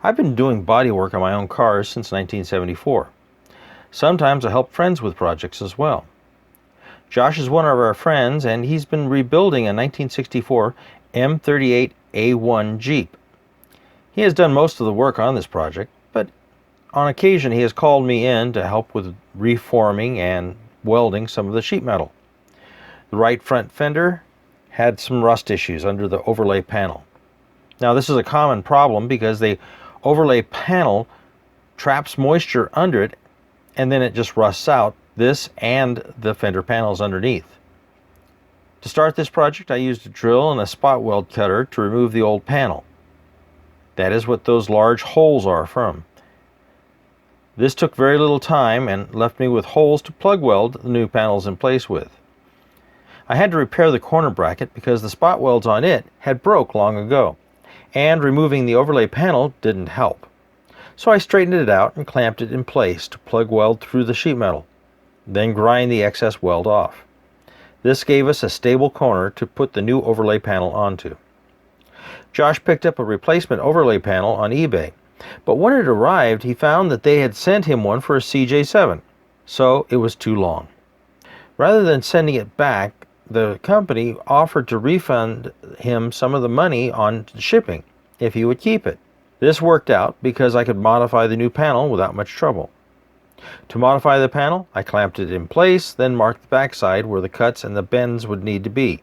I've been doing body work on my own cars since 1974. Sometimes I help friends with projects as well. Josh is one of our friends, and he's been rebuilding a 1964 M38A1 Jeep. He has done most of the work on this project, but on occasion he has called me in to help with reforming and welding some of the sheet metal. The right front fender had some rust issues under the overlay panel. Now, this is a common problem because the overlay panel traps moisture under it and then it just rusts out, this and the fender panels underneath. To start this project, I used a drill and a spot weld cutter to remove the old panel. That is what those large holes are from. This took very little time and left me with holes to plug weld the new panels in place with. I had to repair the corner bracket because the spot welds on it had broke long ago, and removing the overlay panel didn't help. So I straightened it out and clamped it in place to plug weld through the sheet metal, then grind the excess weld off. This gave us a stable corner to put the new overlay panel onto. Josh picked up a replacement overlay panel on eBay, but when it arrived he found that they had sent him one for a CJ7, so it was too long. Rather than sending it back, the company offered to refund him some of the money on shipping if he would keep it. This worked out because I could modify the new panel without much trouble. To modify the panel, I clamped it in place, then marked the backside where the cuts and the bends would need to be.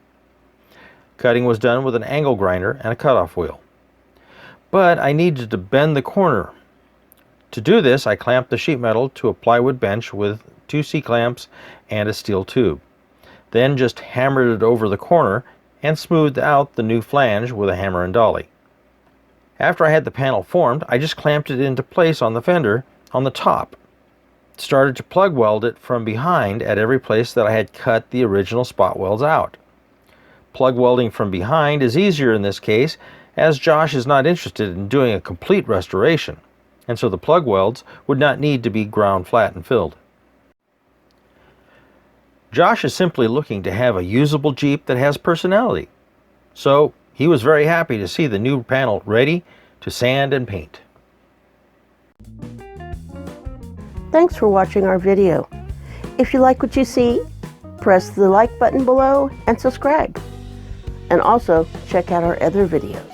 Cutting was done with an angle grinder and a cutoff wheel. But I needed to bend the corner. To do this, I clamped the sheet metal to a plywood bench with 2 C-clamps and a steel tube. Then just hammered it over the corner and smoothed out the new flange with a hammer and dolly. After I had the panel formed, I just clamped it into place on the fender on the top. Started to plug weld it from behind at every place that I had cut the original spot welds out. Plug welding from behind is easier in this case, as Josh is not interested in doing a complete restoration, and so the plug welds would not need to be ground flat and filled. Josh is simply looking to have a usable Jeep that has personality, so he was very happy to see the new panel ready to sand and paint. Thanks for watching our video. If you like what you see, press the like button below and subscribe. And also check out our other videos.